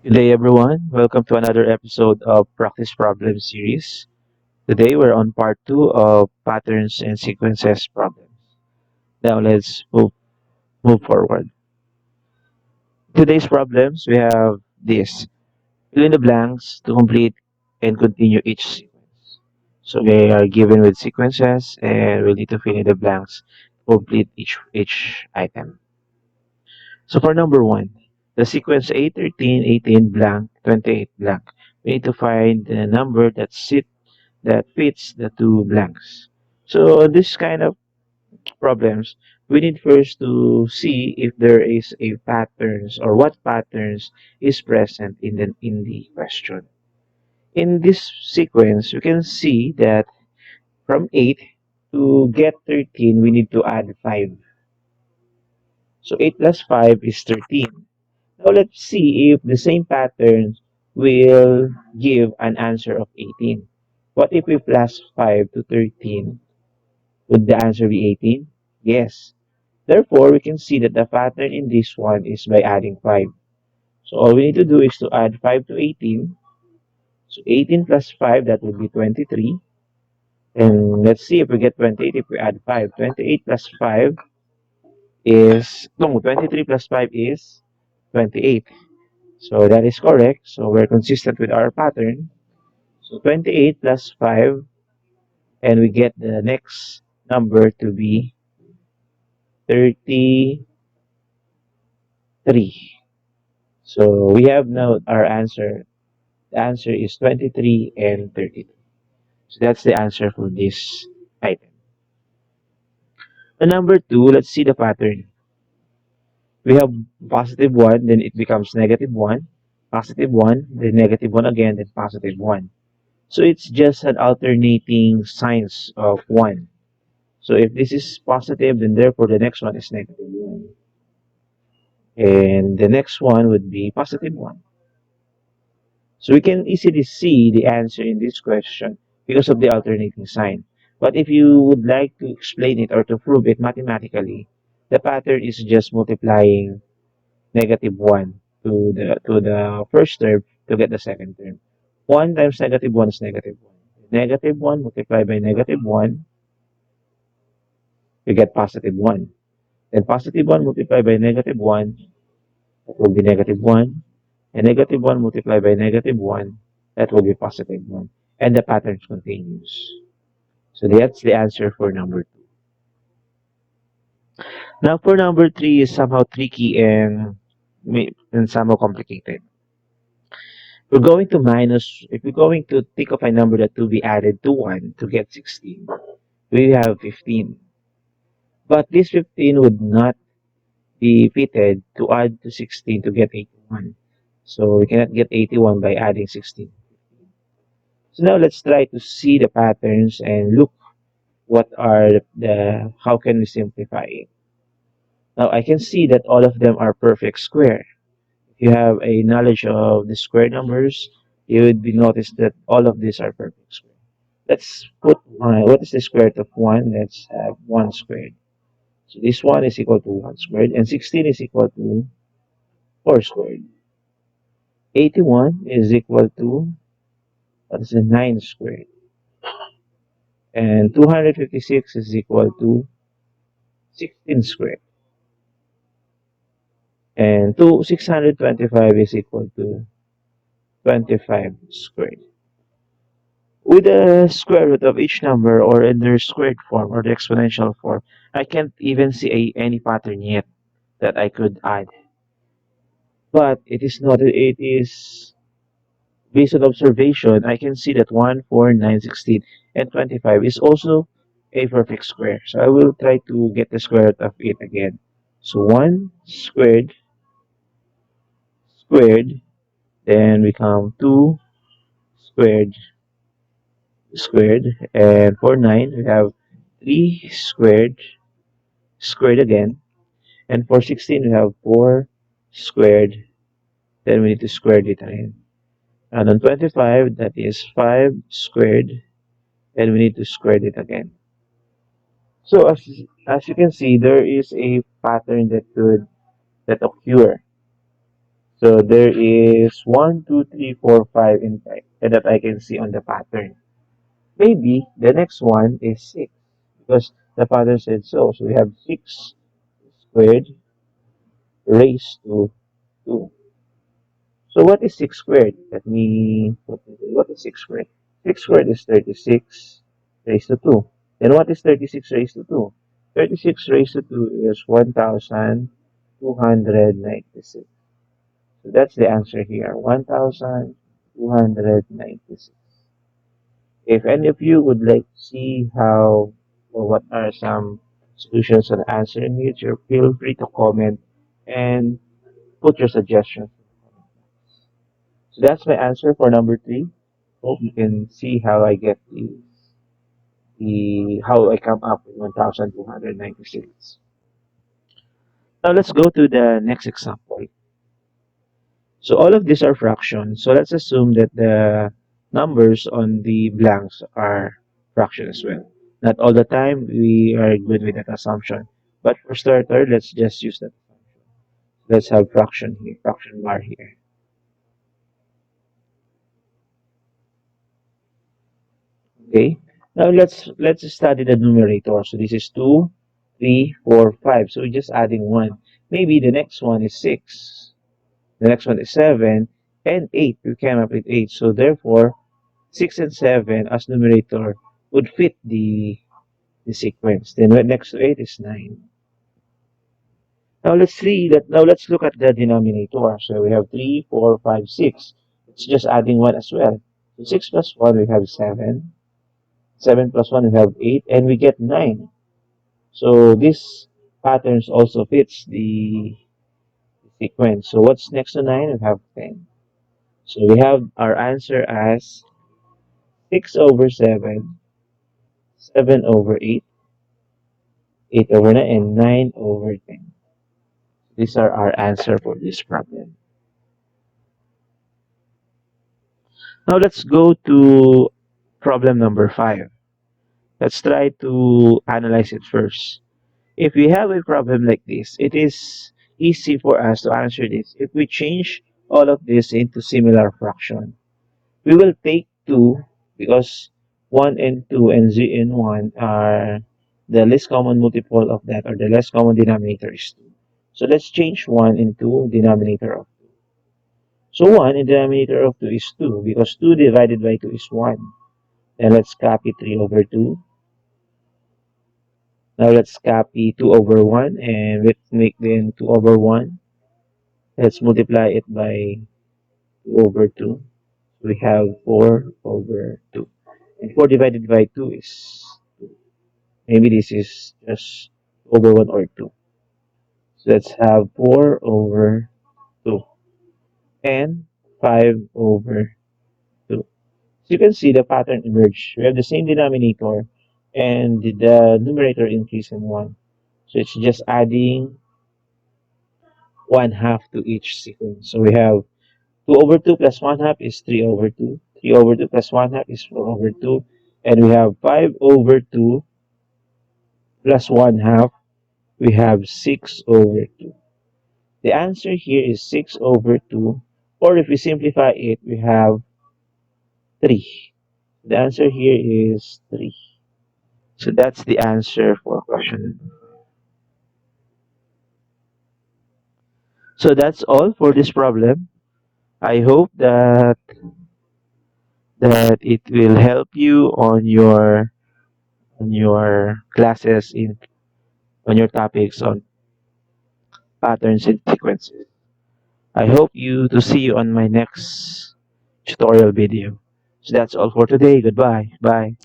Good day, everyone. Welcome to another episode of Practice Problem Series. Today, we're on part two of patterns and sequences problems. Now, let's move forward. Today's problems, we have this. Fill in the blanks to complete and continue each sequence. So, they are given with sequences, and we need to fill in the blanks to complete each item. So, for number one, the sequence 8, 13, 18 blank, 28 blank. We need to find the number that fits the two blanks. So this kind of problems, we need first to see if there is a patterns or what patterns is present in the question. In this sequence, you can see that from 8 to get 13, we need to add 5. So 8 plus 5 is 13. Now let's see if the same pattern will give an answer of 18. What if we plus 5 to 13? Would the answer be 18? Yes. Therefore, we can see that the pattern in this one is by adding 5. So all we need to do is to add 5 to 18. So 18 plus 5, that would be 23. And let's see if we get 28 if we add 5. 28 plus 5 is, no, 23 plus 5 is 28. So that is correct. So we're consistent with our pattern. So 28 plus 5, and we get the next number to be 33. So we have now our answer. The answer is 23 and 32. So that's the answer for this item. The number 2, let's see the pattern. We have positive 1, then it becomes negative 1, positive 1, then negative 1 again, then positive 1. So it's just an alternating signs of 1. So if this is positive, then therefore the next one is negative 1. And the next one would be positive 1. So we can easily see the answer in this question because of the alternating sign. But if you would like to explain it or to prove it mathematically, the pattern is just multiplying negative 1 to the first term to get the second term. 1 times negative 1 is negative 1. Negative 1 multiplied by negative 1, you get positive 1. Then positive 1 multiplied by negative 1, that will be negative 1. And negative 1 multiplied by negative 1, that will be positive 1. And the pattern continues. So that's the answer for number 2. Now for number 3 is somehow tricky and somehow complicated. We're going to minus, if we're going to think of a number that to be added to 1 to get 16, we have 15. But this 15 would not be fitted to add to 16 to get 81. So we cannot get 81 by adding 16. So now let's try to see the patterns and look what are how can we simplify it. Now I can see that all of them are perfect square. If you have a knowledge of the square numbers, you would be noticed that all of these are perfect square. Let's put what is the square root of 1? Let's have 1 squared. So this one is equal to 1 squared, and 16 is equal to 4 squared. 81 is equal to, what is it, 9 squared. And 256 is equal to 16 squared. And 625 is equal to 25 squared. With the square root of each number or in their squared form or the exponential form, I can't even see any pattern yet that I could add. But it is not, it is based on observation, I can see that 1, 4, 9, 16, and 25 is also a perfect square. So I will try to get the square root of it again. So 1 squared, squared, then become 2 squared, squared, and for 9 we have 3 squared, squared again, and for 16 we have 4 squared, then we need to square it again. And on 25 that is 5 squared, and we need to square it again. So as you can see, there is a pattern that occur. So there is 1, 2, 3, 4, 5 in fact that I can see on the pattern. Maybe the next one is 6 because the pattern said so. So we have 6 squared raised to 2. So what is 6 squared? Let me put it. What is 6 squared? 6 squared is 36 raised to 2. Then what is 36 raised to 2? 36 raised to 2 is 1296. So that's the answer here, 1296. If any of you would like to see how or what are some solutions and answer in here, feel free to comment and put your suggestions. So that's my answer for number 3. Hope you can see how I get the how I come up with 1296. Now let's go to the next example. So all of these are fractions. So let's assume that the numbers on the blanks are fraction as well. Not all the time we are good with that assumption. But for starter, let's just use that. Let's have fraction here, fraction bar here. Okay. Now let's study the numerator. So this is 2, 3, 4, 5. So we're just adding 1. Maybe the next one is 6. The next one is 7 and 8. We came up with 8. So therefore 6 and 7 as numerator would fit the sequence. Then next to 8 is 9. Now let's see that. Now let's look at the denominator. So we have 3, 4, 5, 6. It's just adding 1 as well. So 6 plus 1 we have 7. 7 plus 1 we have 8 and we get 9. So this patterns also fits the sequence. So what's next to 9? We have 10. So we have our answer as 6 over 7, 7 over 8, 8 over 9, and 9 over 10. These are our answer for this problem. Now let's go to problem number 5. Let's try to analyze it first. If we have a problem like this, it is easy for us to answer this. If we change all of this into similar fraction, we will take 2 because 1 and 2 and 0 and 1 are the least common multiple of that, or the less common denominator is 2. So let's change 1 into denominator of 2. So 1 in denominator of 2 is 2 because 2 divided by 2 is 1. Then let's copy 3 over 2. Now let's copy 2 over 1 and let's make then 2 over 1. Let's multiply it by 2 over 2. We have 4 over 2. And 4 divided by 2 is 2. Maybe this is just over 1 or 2. So let's have 4 over 2 and 5 over 2. So you can see the pattern emerge. We have the same denominator and the numerator increase in 1. So it's just adding 1/2 to each sequence. So we have 2 over 2 plus 1/2 is 3 over 2. 3 over 2 plus 1/2 is 4 over 2. And we have 5 over 2 plus 1/2. We have 6 over 2. The answer here is 6 over 2. Or if we simplify it, we have 3. The answer here is 3. So that's the answer for question. So that's all for this problem. I hope that it will help you on your classes in on your topics on patterns and sequences. I hope you to see you on my next tutorial video. So that's all for today. Goodbye. Bye.